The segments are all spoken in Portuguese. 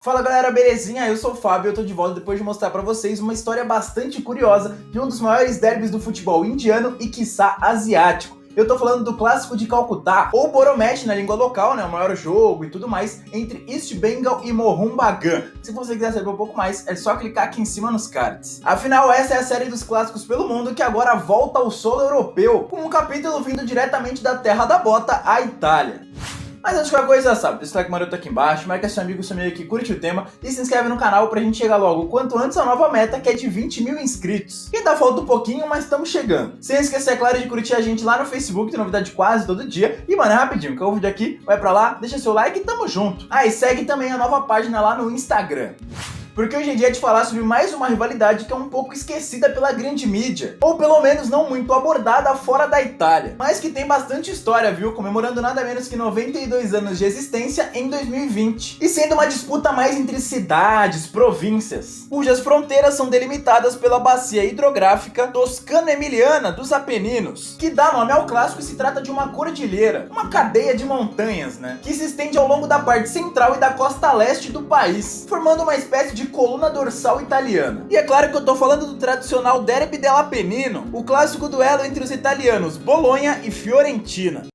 Fala galera, belezinha? Eu sou o Fábio e eu tô de volta depois de mostrar pra vocês uma história bastante curiosa de um dos maiores derbys do futebol indiano e quiçá asiático. Eu tô falando do clássico de Calcutá, ou Boromesh na língua local, né, o maior jogo e tudo mais, entre East Bengal e Mohun Bagan. Se você quiser saber um pouco mais, é só clicar aqui em cima nos cards. Afinal, essa é a série dos clássicos pelo mundo que agora volta ao solo europeu, com um capítulo vindo diretamente da terra da bota, a Itália. Mas antes de qualquer coisa, sabe, deixa o like maroto aqui embaixo, marca seu amigo que curte o tema e se inscreve no canal pra gente chegar logo o quanto antes a nova meta, que é de 20 mil inscritos. E ainda falta um pouquinho, mas estamos chegando. Sem esquecer, é claro, de curtir a gente lá no Facebook, tem novidade quase todo dia. E, mano, é rapidinho, que o vídeo aqui vai pra lá, deixa seu like e tamo junto. Ah, e segue também a nova página lá no Instagram. Porque hoje em dia é de falar sobre mais uma rivalidade que é um pouco esquecida pela grande mídia, ou pelo menos não muito abordada fora da Itália, mas que tem bastante história, viu? Comemorando nada menos que 92 anos de existência em 2020, e sendo uma disputa mais entre cidades, províncias, cujas fronteiras são delimitadas pela bacia hidrográfica toscano-emiliana dos Apeninos, que dá nome ao clássico e se trata de uma cordilheira, uma cadeia de montanhas, né, que se estende ao longo da parte central e da costa leste do país, formando uma espécie de coluna dorsal italiana. E é claro que eu tô falando do tradicional Derby dell'Appennino, o clássico duelo entre os italianos Bolonha e Fiorentina.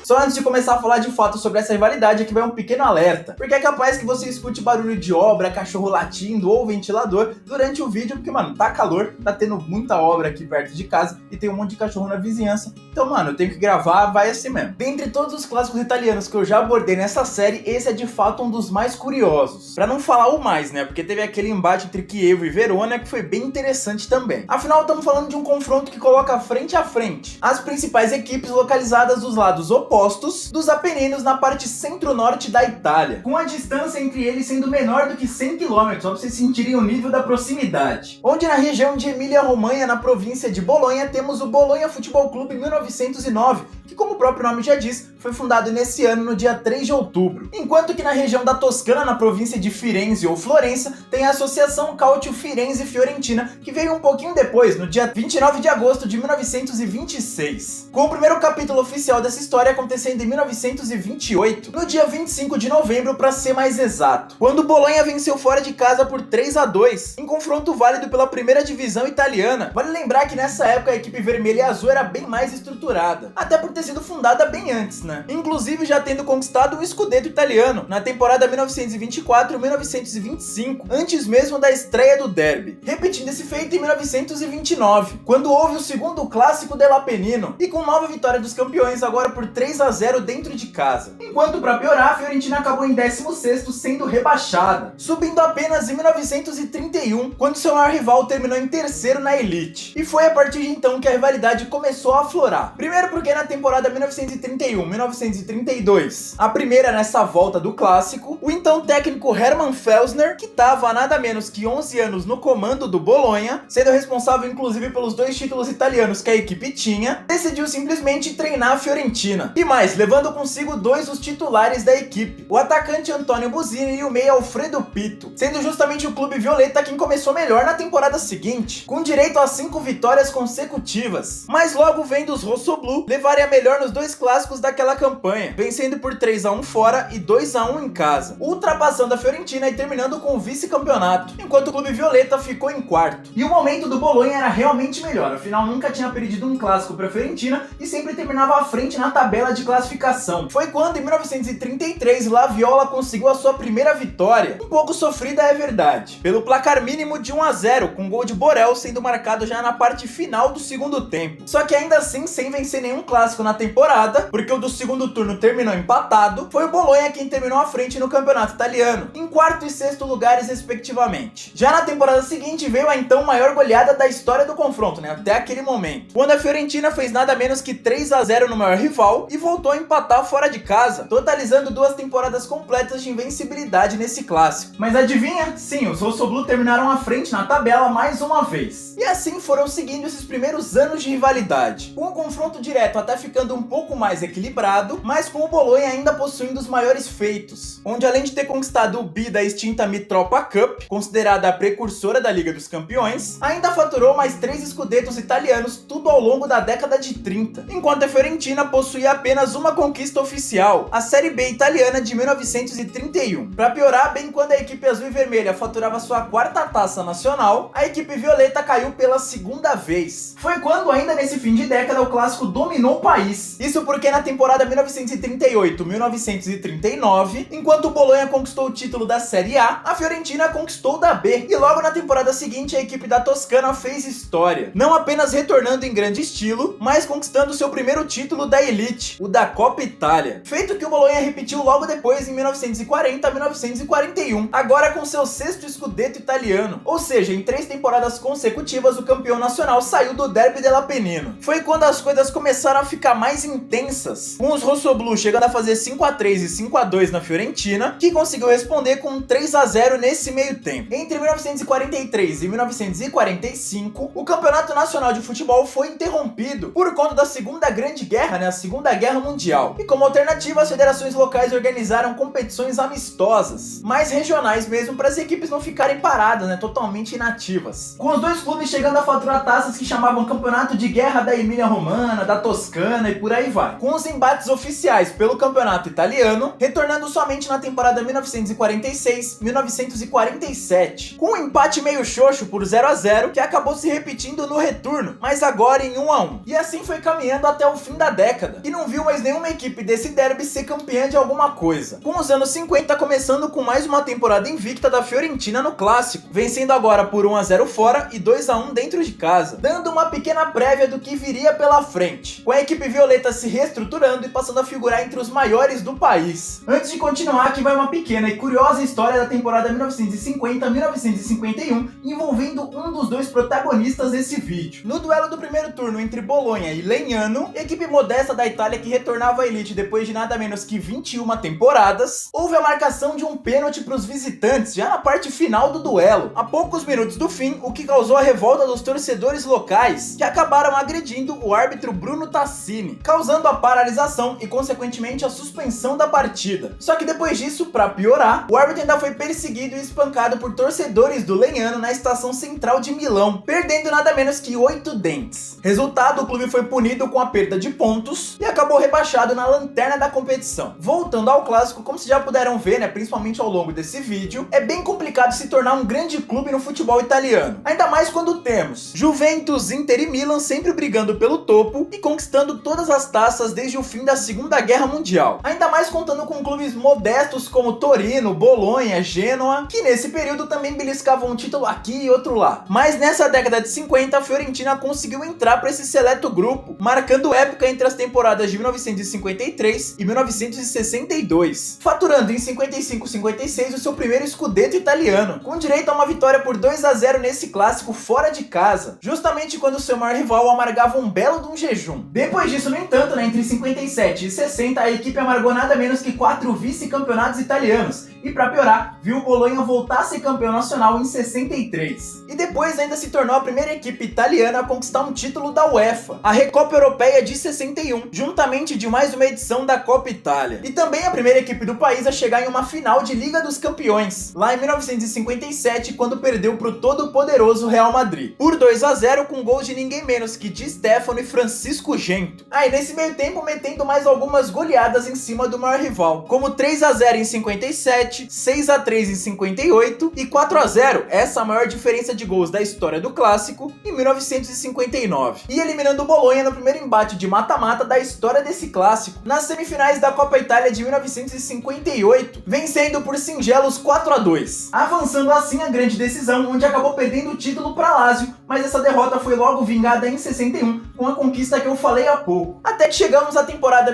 Só antes de começar a falar de fato sobre essa rivalidade, aqui vai um pequeno alerta, porque é capaz que você escute barulho de obra, cachorro latindo ou ventilador durante o vídeo, porque, mano, tá calor, tá tendo muita obra aqui perto de casa e tem um monte de cachorro na vizinhança, então, mano, eu tenho que gravar, vai assim mesmo. Dentre todos os clássicos italianos que eu já abordei nessa série, esse é de fato um dos mais curiosos, pra não falar o mais, né, porque teve aquele embate entre Chievo e Verona que foi bem interessante também. Afinal, estamos falando de um confronto que coloca frente a frente as principais equipes localizadas dos lados opostos dos Apeninos na parte centro-norte da Itália, com a distância entre eles sendo menor do que 100 km, só pra vocês sentirem o nível da proximidade. Onde na região de Emília-Romanha, na província de Bolonha, temos o Bolonha Futebol Clube 1909, que, como o próprio nome já diz, foi fundado nesse ano no dia 3 de outubro. Enquanto que na região da Toscana, na província de Firenze ou Florença, tem a Associação Calcio Firenze Fiorentina, que veio um pouquinho depois, no dia 29 de agosto de 1926. Com o primeiro capítulo oficial dessa história acontecendo em 1928, no dia 25 de novembro para ser mais exato, quando o Bolonha venceu fora de casa por 3-2, em confronto válido pela primeira divisão italiana. Vale lembrar que nessa época a equipe vermelha e azul era bem mais estruturada, até por ter sido fundada bem antes, né? Inclusive já tendo conquistado o Scudetto italiano na temporada 1924-1925, antes mesmo da estreia do derby, repetindo esse feito em 1929, quando houve o segundo clássico dell'Appennino, e com nova vitória dos campeões agora por 3-0 dentro de casa. Enquanto, para piorar, a Fiorentina acabou em 16º, sendo rebaixada, subindo apenas em 1931, quando seu maior rival terminou em terceiro na Elite. E foi a partir de então que a rivalidade começou a aflorar. Primeiro porque na temporada 1931-1932, a primeira nessa volta do clássico, o então técnico Hermann Felsner, que estava há nada menos que 11 anos no comando do Bolonha, sendo responsável inclusive pelos 2 títulos italianos que a equipe tinha, decidiu simplesmente treinar a Fiorentina. E mais, levando consigo 2 dos titulares da equipe, o atacante Antonio Busini e o meia Alfredo Pito, sendo justamente o clube violeta quem começou melhor na temporada seguinte, com direito a 5 vitórias consecutivas, mas logo vendo os Rossoblu levarem a melhor nos 2 clássicos daquela campanha, vencendo por 3-1 fora e 2-1 em casa, ultrapassando a Fiorentina e terminando com o vice-campeonato, enquanto o clube violeta ficou em quarto. E o momento do Bolonha era realmente melhor, afinal nunca tinha perdido um clássico para a Fiorentina e sempre terminava à frente na tabela de classificação. Foi quando, em 1933, La Viola conseguiu a sua primeira vitória, um pouco sofrida é verdade, pelo placar mínimo de 1-0, com gol de Borel sendo marcado já na parte final do segundo tempo. Só que ainda assim, sem vencer nenhum clássico na temporada, porque o do segundo turno terminou empatado, foi o Bolonha quem terminou à frente no campeonato italiano, em 4º e 6º lugares respectivamente. Já na temporada seguinte veio a então maior goleada da história do confronto, né, até aquele momento, quando a Fiorentina fez nada menos que 3-0 no maior rival e voltou a empatar fora de casa, totalizando 2 temporadas completas de invencibilidade nesse clássico. Mas adivinha? Sim, os Rossoblu terminaram à frente na tabela mais uma vez. E assim foram seguindo esses primeiros anos de rivalidade, com um confronto direto até ficar ficando um pouco mais equilibrado, mas com o Bolonha ainda possuindo os maiores feitos, onde além de ter conquistado o bi da extinta Mitropa Cup, considerada a precursora da Liga dos Campeões, ainda faturou mais 3 Scudettos italianos, tudo ao longo da década de 30, enquanto a Fiorentina possuía apenas uma conquista oficial, a Série B italiana de 1931. Para piorar, bem quando a equipe azul e vermelha faturava sua 4ª taça nacional, a equipe violeta caiu pela 2ª vez. Foi quando, ainda nesse fim de década, o clássico dominou o país. Isso porque na temporada 1938-1939, enquanto o Bolonha conquistou o título da Série A, a Fiorentina conquistou o da B, e logo na temporada seguinte a equipe da Toscana fez história, não apenas retornando em grande estilo, mas conquistando seu primeiro título da Elite, o da Coppa Itália, feito que o Bolonha repetiu logo depois em 1940-1941, agora com seu 6º Scudetto italiano, ou seja, em 3 temporadas consecutivas o campeão nacional saiu do Derby dell'Appennino. Foi quando as coisas começaram a ficar mais intensas, com os rossoblù chegando a fazer 5-3 e 5-2 na Fiorentina, que conseguiu responder com 3-0 nesse meio tempo. Entre 1943 e 1945, o Campeonato Nacional de Futebol foi interrompido por conta da Segunda Grande Guerra, a Segunda Guerra Mundial. E como alternativa, as federações locais organizaram competições amistosas, mais regionais mesmo, para as equipes não ficarem paradas, totalmente inativas. Com os dois clubes chegando a faturar taças que chamavam Campeonato de Guerra da Emília-Romana, da Toscana e por aí vai. Com os embates oficiais pelo Campeonato Italiano, retornando somente na temporada 1946-1947, com um empate meio xoxo por 0-0, que acabou se repetindo no retorno, mas agora em 1-1. E assim foi caminhando até o fim da década, e não viu mais nenhuma equipe desse derby ser campeã de alguma coisa. Com os anos 50 começando com mais uma temporada invicta da Fiorentina no clássico, vencendo agora por 1-0 fora e 2-1 dentro de casa, dando uma pequena prévia do que viria pela frente, com a equipe violeta se reestruturando e passando a figurar entre os maiores do país. Antes de continuar, aqui vai uma pequena e curiosa história da temporada 1950-1951, envolvendo um dos dois protagonistas desse vídeo. No duelo do primeiro turno entre Bolonha e Legnano, equipe modesta da Itália que retornava à elite depois de nada menos que 21 temporadas, houve a marcação de um pênalti para os visitantes já na parte final do duelo, a poucos minutos do fim, o que causou a revolta dos torcedores locais, que acabaram agredindo o árbitro Bruno Tassini, causando a paralisação e consequentemente a suspensão da partida. Só que depois disso, para piorar, o árbitro ainda foi perseguido e espancado por torcedores do Legnano na estação central de Milão, perdendo nada menos que 8 dentes. Resultado, o clube foi punido com a perda de pontos e acabou rebaixado na lanterna da competição. Voltando ao clássico, como vocês já puderam ver, principalmente ao longo desse vídeo, é bem complicado se tornar um grande clube no futebol italiano. Ainda mais quando temos Juventus, Inter e Milan sempre brigando pelo topo e conquistando todas as taças desde o fim da Segunda Guerra Mundial. Ainda mais contando com clubes modestos como Torino, Bolonha, Gênova, que nesse período também beliscavam um título aqui e outro lá. Mas nessa década de 50, a Fiorentina conseguiu entrar para esse seleto grupo, marcando época entre as temporadas de 1953 e 1962, faturando em 55-56 o seu primeiro Scudetto italiano, com direito a uma vitória por 2-0 nesse clássico fora de casa, justamente quando seu maior rival amargava um belo de um jejum. Depois disso, no entanto, entre 57 e 60, a equipe amargou nada menos que 4 vice-campeonatos italianos, e para piorar, viu o Bolonha voltar a ser campeão nacional em 63. E depois ainda se tornou a primeira equipe italiana a conquistar um título da UEFA, a Recopa Europeia de 61, juntamente de mais uma edição da Coppa Itália. E também a primeira equipe do país a chegar em uma final de Liga dos Campeões, lá em 1957, quando perdeu para o todo-poderoso Real Madrid, por 2-0 com gols de ninguém menos que Di Stefano e Francisco Gento. Aí nesse meio tempo metendo mais algumas goleadas em cima do maior rival, como 3-0 em 57, 6-3 em 58 e 4-0, essa a maior diferença de gols da história do clássico, em 1959. E eliminando o Bolonha no primeiro embate de mata-mata da história desse clássico, nas semifinais da Coppa Itália de 1958, vencendo por singelos 4-2. Avançando assim a grande decisão, onde acabou perdendo o título para Lazio, mas essa derrota foi logo vingada em 61, com a conquista que eu falei há pouco. Até que chegamos à temporada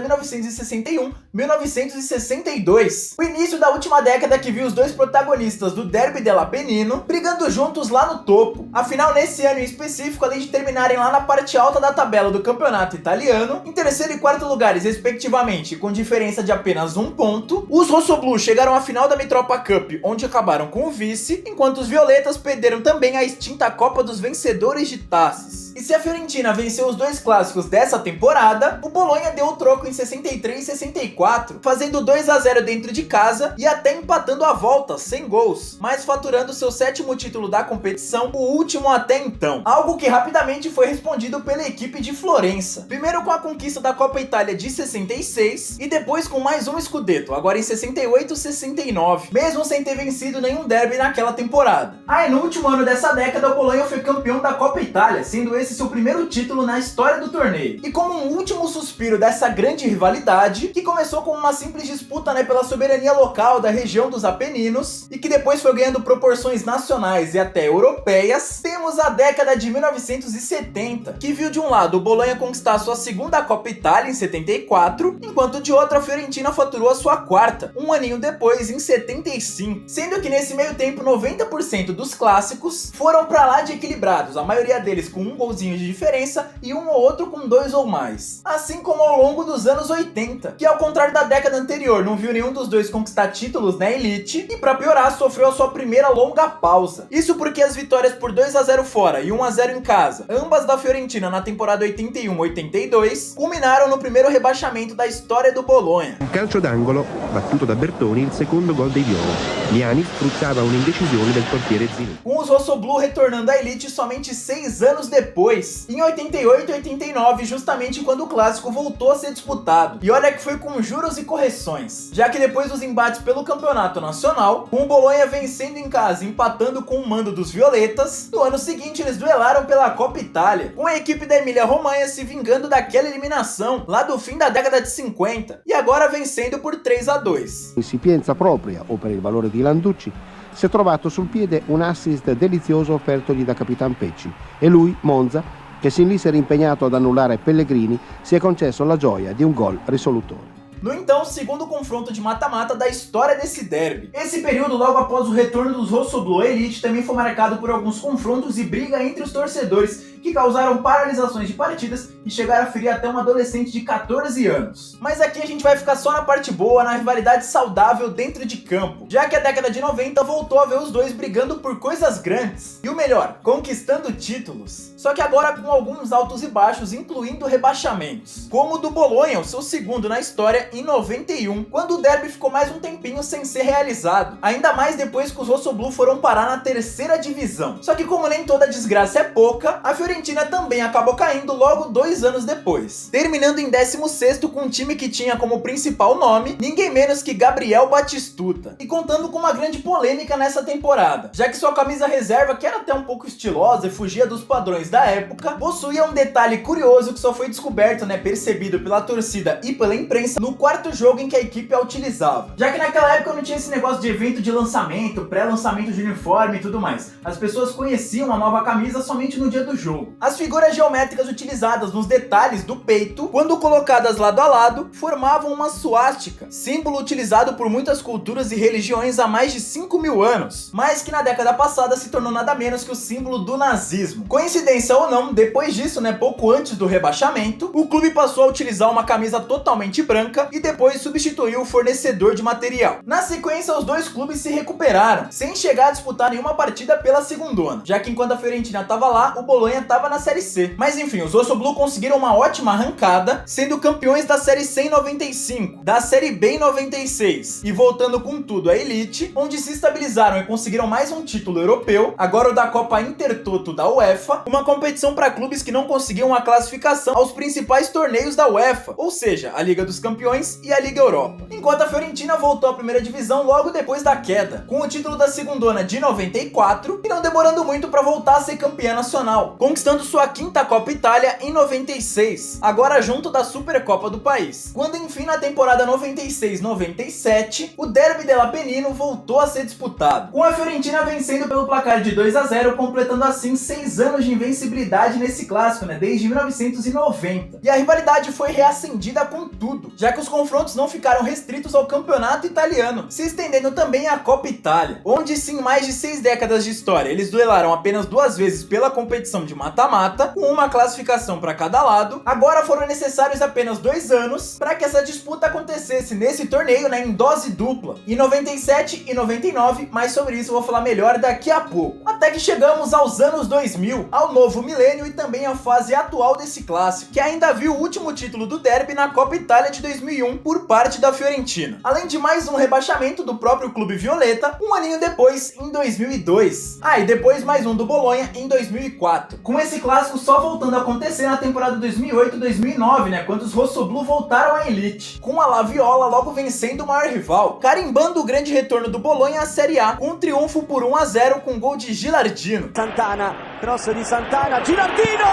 1961-1962, o início da última década década que viu os dois protagonistas do Derby dell'Apennino brigando juntos lá no topo. Afinal, nesse ano em específico, além de terminarem lá na parte alta da tabela do campeonato italiano, em terceiro e quarto lugares respectivamente, com diferença de apenas 1 ponto, os rossoblus chegaram à final da Mitropa Cup, onde acabaram com o vice, enquanto os violetas perderam também a extinta Copa dos Vencedores de Taças. E se a Fiorentina venceu os dois clássicos dessa temporada, o Bologna deu o troco em 63 e 64, fazendo 2-0 dentro de casa e até empatando a volta, sem gols, mas faturando seu 7º título da competição, o último até então. Algo que rapidamente foi respondido pela equipe de Florença. Primeiro com a conquista da Copa Itália de 66 e depois com mais um Scudetto, agora em 68 e 69, mesmo sem ter vencido nenhum derby naquela temporada. Aí no último ano dessa década, o Bologna foi campeão da Copa Itália, sendo esse seu primeiro título na história do torneio. E como um último suspiro dessa grande rivalidade, que começou como uma simples disputa, pela soberania local da região dos Apeninos, e que depois foi ganhando proporções nacionais e até europeias, temos a década de 1970, que viu de um lado o Bologna conquistar sua segunda Copa Itália em 74, enquanto de outro a Fiorentina faturou a sua quarta, um aninho depois, em 75, sendo que nesse meio tempo 90% dos clássicos foram pra lá de equilibrados, a maioria deles com um golzinho de diferença e um ou outro com 2 ou mais. Assim como ao longo dos anos 80, que ao contrário da década anterior não viu nenhum dos dois conquistar títulos na elite e pra piorar sofreu a sua primeira longa pausa. Isso porque as vitórias por 2-0 fora e 1-0 em casa, ambas da Fiorentina na temporada 81-82, culminaram no primeiro rebaixamento da história do Bologna. Un calcio d'angolo, battuto da Bertoni, il secondo gol dei Viola. Liani sfruttava un'indecisione del portiere Zinedine. Com os rossoblù retornando à elite somente 6 anos depois, em 88 e 89, justamente quando o clássico voltou a ser disputado. E olha que foi com juros e correções, já que depois dos embates pelo campeonato nacional, com o Bologna vencendo em casa e empatando com o mando dos violetas, no ano seguinte eles duelaram pela Copa Itália, com a equipe da Emília-Romanha se vingando daquela eliminação lá do fim da década de 50, e agora vencendo por 3-2. In sapienza propria o per il valore di Landucci si è trovato sul piede un assist delizioso offertogli da Capitan Pecci e lui, Monza, che sin lì si era impegnato ad annullare Pellegrini, si è concesso la gioia di un gol risolutore. No então segundo confronto de mata-mata da história desse derby. Esse período logo após o retorno dos rossoblù à elite também foi marcado por alguns confrontos e briga entre os torcedores que causaram paralisações de partidas e chegaram a ferir até um adolescente de 14 anos. Mas aqui a gente vai ficar só na parte boa, na rivalidade saudável dentro de campo, já que a década de 90 voltou a ver os dois brigando por coisas grandes, e o melhor, conquistando títulos, só que agora com alguns altos e baixos, incluindo rebaixamentos, como o do Bologna, o seu segundo na história, em 91, quando o derby ficou mais um tempinho sem ser realizado, ainda mais depois que os rossoblù foram parar na terceira divisão. Só que como nem toda desgraça é pouca, a Fiorentina também acabou caindo logo 2 anos depois, terminando em 16º com um time que tinha como principal nome ninguém menos que Gabriel Batistuta, e contando com uma grande polêmica nessa temporada, já que sua camisa reserva, que era até um pouco estilosa e fugia dos padrões da época, possuía um detalhe curioso que só foi descoberto, percebido pela torcida e pela imprensa no 4º jogo em que a equipe a utilizava, já que naquela época não tinha esse negócio de evento de lançamento, pré-lançamento de uniforme e tudo mais. As pessoas conheciam a nova camisa somente no dia do jogo. As figuras geométricas utilizadas nos detalhes do peito, quando colocadas lado a lado, formavam uma suástica, símbolo utilizado por muitas culturas e religiões há mais de 5.000 anos, mas que na década passada se tornou nada menos que o símbolo do nazismo. Coincidência ou não, depois disso, pouco antes do rebaixamento, o clube passou a utilizar uma camisa totalmente branca e depois substituiu o fornecedor de material. Na sequência, os dois clubes se recuperaram, sem chegar a disputar nenhuma partida pela segundona, já que enquanto a Fiorentina estava lá, o Bologna estava na Série C. Mas enfim, os rossoblù conseguiram uma ótima arrancada, sendo campeões da Série C em 95, da Série B em 96, e voltando com tudo à elite, onde se estabilizaram e conseguiram mais um título europeu, agora o da Copa Intertoto da UEFA, uma competição para clubes que não conseguiam a classificação aos principais torneios da UEFA, ou seja, a Liga dos Campeões e a Liga Europa. Enquanto a Fiorentina voltou à primeira divisão logo depois da queda, com o título da segundona de 94, e não demorando muito para voltar a ser campeã nacional, conquistando conquistando sua quinta Copa Itália em 96, agora junto da Supercopa do país. Quando enfim na temporada 96-97, o Derby dell'Appennino voltou a ser disputado, com a Fiorentina vencendo pelo placar de 2-0, completando assim 6 anos de invencibilidade nesse clássico, desde 1990. E a rivalidade foi reacendida com tudo, já que os confrontos não ficaram restritos ao campeonato italiano, se estendendo também à Copa Itália, onde sim, mais de 6 décadas de história, eles duelaram apenas 2 vezes pela competição de mata-mata, com uma classificação para cada lado. Agora foram necessários apenas 2 anos para que essa disputa acontecesse nesse torneio, em dose dupla, em 97 e 99, mas sobre isso eu vou falar melhor daqui a pouco. Até que chegamos aos anos 2000, ao novo milênio e também à fase atual desse clássico, que ainda viu o último título do Derby na Copa Itália de 2001 por parte da Fiorentina, além de mais um rebaixamento do próprio clube violeta um aninho depois, em 2002. E depois mais um do Bolonha em 2004. Com esse clássico só voltando a acontecer na temporada 2008-2009, quando os rossoblu voltaram à elite, com a La Viola logo vencendo o maior rival, carimbando o grande retorno do Bolonha à Série A, com um triunfo por 1-0 com gol de Gilardino. Santana, cross di Santana, Gilardino!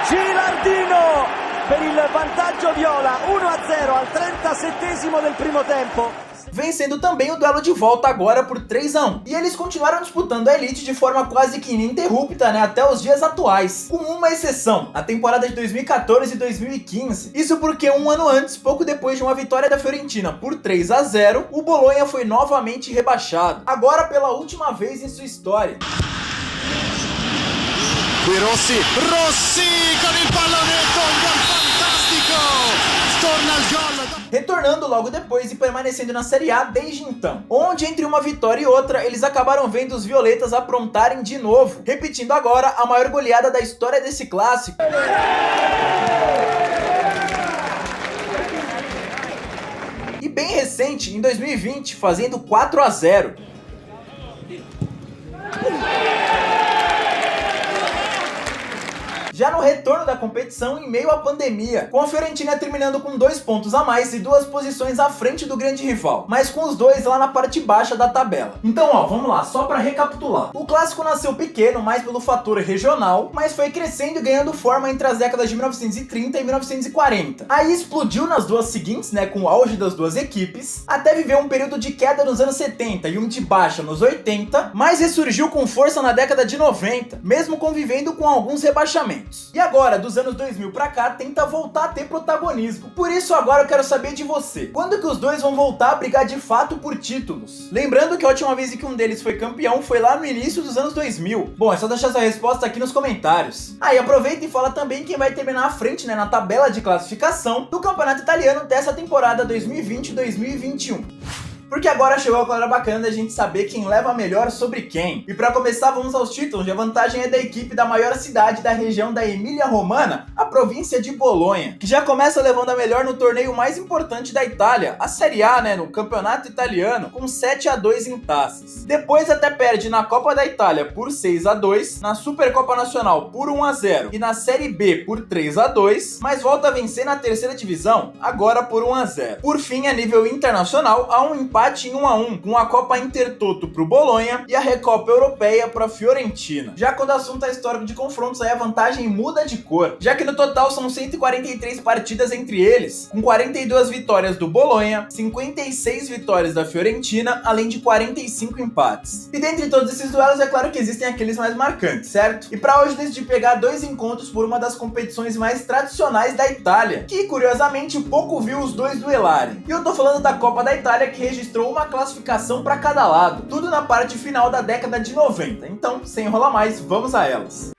Gilardino per il vantaggio viola, 1-0 al 37esimo del primo tempo. Vencendo também o duelo de volta agora por 3-1. E eles continuaram disputando a elite de forma quase que ininterrupta, até os dias atuais, com uma exceção, a temporada de 2014 e 2015. Isso porque um ano antes, pouco depois de uma vitória da Fiorentina por 3-0, o Bolonha foi novamente rebaixado, agora pela última vez em sua história. Qui Rossi con il pallonetto, un gol fantastico, torna al gol. Retornando logo depois e permanecendo na Série A desde então, onde entre uma vitória e outra eles acabaram vendo os violetas aprontarem de novo, repetindo agora a maior goleada da história desse clássico. E bem recente, em 2020, fazendo 4-0. Já no retorno da competição em meio à pandemia, com a Fiorentina terminando com 2 pontos a mais e 2 posições à frente do grande rival, mas com os dois lá na parte baixa da tabela. Então vamos lá, só para recapitular. O clássico nasceu pequeno, mais pelo fator regional, mas foi crescendo e ganhando forma entre as décadas de 1930 e 1940. Aí explodiu nas duas seguintes, com o auge das duas equipes, até viver um período de queda nos anos 70 e um de baixa nos 80, mas ressurgiu com força na década de 90, mesmo convivendo com alguns rebaixamentos. E agora, dos anos 2000 pra cá, tenta voltar a ter protagonismo. Por isso agora eu quero saber de você. Quando que os dois vão voltar a brigar de fato por títulos? Lembrando que a última vez que um deles foi campeão foi lá no início dos anos 2000. Bom, é só deixar sua resposta aqui nos comentários. E aproveita e fala também quem vai terminar à frente, na tabela de classificação do campeonato italiano dessa temporada 2020-2021. Porque agora chegou a hora bacana da gente saber quem leva melhor sobre quem. E para começar, vamos aos títulos. A vantagem é da equipe da maior cidade da região da Emília-Romana, a província de Bolonha, que já começa levando a melhor no torneio mais importante da Itália, a Série A, no campeonato italiano, com 7-2 em taças. Depois até perde na Copa da Itália por 6-2, na Supercopa Nacional por 1-0 e na Série B por 3-2, mas volta a vencer na terceira divisão, agora por 1-0. Por fim, a nível internacional, há um empate em 1-1, com a Copa Intertoto pro Bolonha e a Recopa Europeia pra Fiorentina. Já quando o assunto é histórico de confrontos, aí a vantagem muda de cor, já que no total são 143 partidas entre eles, com 42 vitórias do Bolonha, 56 vitórias da Fiorentina, além de 45 empates. E dentre todos esses duelos, é claro que existem aqueles mais marcantes, certo? E pra hoje decidi pegar 2 encontros por uma das competições mais tradicionais da Itália, que curiosamente pouco viu os dois duelarem. E eu tô falando da Copa da Itália, que registrou uma classificação para cada lado, tudo na parte final da década de 90. Então, sem enrolar mais, vamos a elas.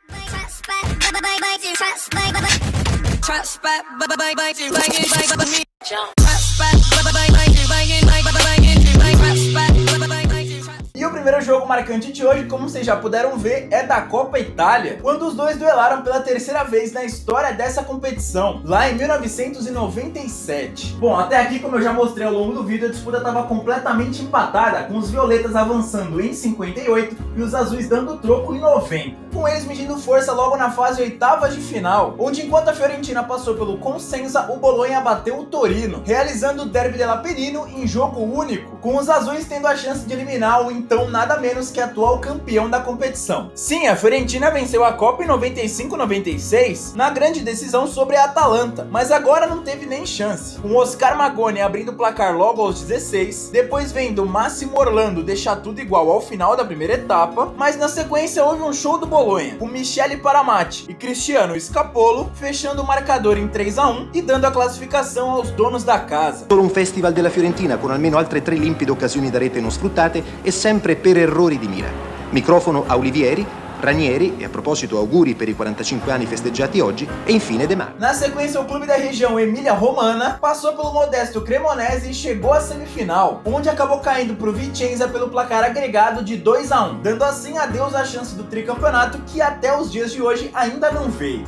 E o primeiro jogo marcante de hoje, como vocês já puderam ver, é da Copa Itália, quando os dois duelaram pela terceira vez na história dessa competição, lá em 1997. Bom, até aqui, como eu já mostrei ao longo do vídeo, a disputa estava completamente empatada, com os violetas avançando em 58 e os azuis dando troco em 90. Com eles medindo força logo na fase oitavas de final, onde enquanto a Fiorentina passou pelo Cosenza, o Bolonha bateu o Torino, realizando o Derby dell'Appennino em jogo único, com os azuis tendo a chance de eliminar o então nada menos que atual campeão da competição. Sim, a Fiorentina venceu a Copa em 95-96 na grande decisão sobre a Atalanta, mas agora não teve nem chance. Com Oscar Magoni abrindo o placar logo aos 16, depois vendo Massimo Orlando deixar tudo igual ao final da primeira etapa, mas na sequência houve um show do Bologna, com Michele Paramati e Cristiano Scapolo fechando o marcador em 3-1 e dando a classificação aos donos da casa. Solo un festival della Fiorentina con almeno altre 3 limpide occasioni da rete non sfruttate e sempre per errori di mira. Microfono a Olivieri, Ranieri, e a proposito auguri per i 45 anni festeggiati oggi, e infine De Marco. Na sequência, o clube da região Emília-Romana passou pelo modesto Cremonese e chegou à semifinal, onde acabou caindo para o Vicenza pelo placar agregado de 2-1, dando assim adeus à chance do tricampeonato que até os dias de hoje ainda não veio.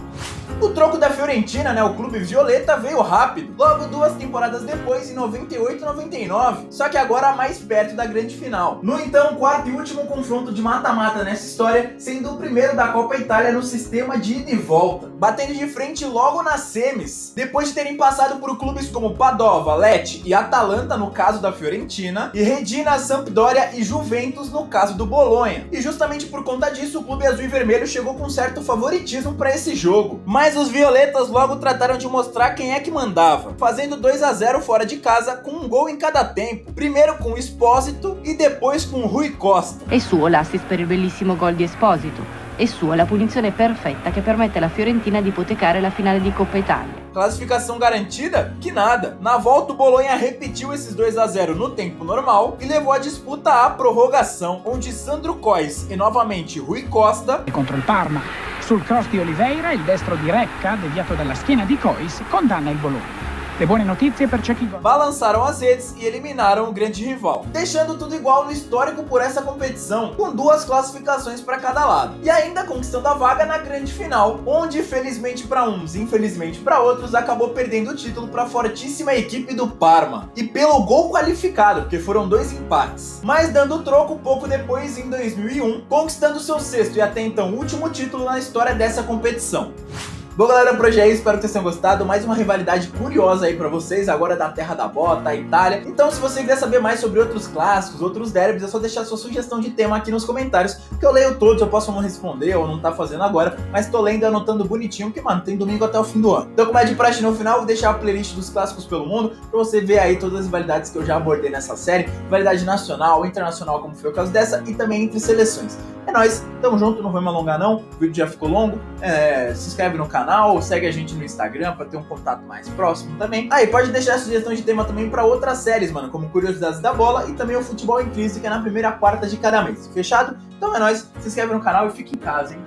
O troco da Fiorentina, o clube violeta, veio rápido, logo 2 temporadas depois, em 98-99, só que agora mais perto da grande final. No então, quarto e último confronto de mata-mata nessa história, sendo o primeiro da Copa Itália no sistema de ida e volta, batendo de frente logo nas semis, depois de terem passado por clubes como Padova, Lecce e Atalanta no caso da Fiorentina, e Reggina, Sampdoria e Juventus no caso do Bologna. E justamente por conta disso, o clube azul e vermelho chegou com certo favoritismo para esse jogo. Mas os violetas logo trataram de mostrar quem é que mandava, fazendo 2-0 fora de casa com um gol em cada tempo, primeiro com Esposito e depois com Rui Costa. È suo l'assist per il bellissimo gol di Esposito, è sua la punizione perfetta che permette alla Fiorentina di ipotecare la finale di Coppa Italia. Classificação garantida? Que nada. Na volta o Bologna repetiu esses 2-0 no tempo normal e levou a disputa à prorrogação, onde Sandro Cois e novamente Rui Costa contro il Parma. Sul cross di Oliveira, il destro di Recca, deviato dalla schiena di Cois, condanna il Bologna. Le buone notizie per Cecchi Gol. Balançaram as redes e eliminaram o grande rival, deixando tudo igual no histórico por essa competição, com 2 classificações para cada lado, e ainda conquistando a vaga na grande final, onde felizmente para uns e infelizmente para outros acabou perdendo o título para a fortíssima equipe do Parma, e pelo gol qualificado, porque foram 2 empates, mas dando o troco pouco depois em 2001, conquistando seu 6º e até então último título na história dessa competição. Bom, galera, por hoje é isso, espero que vocês tenham gostado. Mais uma rivalidade curiosa aí pra vocês, agora da Terra da Bota, a Itália. Então, se você quiser saber mais sobre outros clássicos, outros derbys, é só deixar sua sugestão de tema aqui nos comentários, que eu leio todos, eu posso não responder ou não tá fazendo agora, mas tô lendo e anotando bonitinho, porque, mano, tem domingo até o fim do ano. Então, como é de praxe, no final, vou deixar a playlist dos clássicos pelo mundo, pra você ver aí todas as rivalidades que eu já abordei nessa série, rivalidade nacional, internacional, como foi o caso dessa, e também entre seleções. É nóis, tamo junto, não vou me alongar não, o vídeo já ficou longo, se inscreve no canal, segue a gente no Instagram pra ter um contato mais próximo também. Aí, pode deixar a sugestão de tema também pra outras séries, mano, como Curiosidades da Bola e também o Futebol em Crise, que é na primeira quarta de cada mês, fechado? Então é nóis, se inscreve no canal e fique em casa, hein?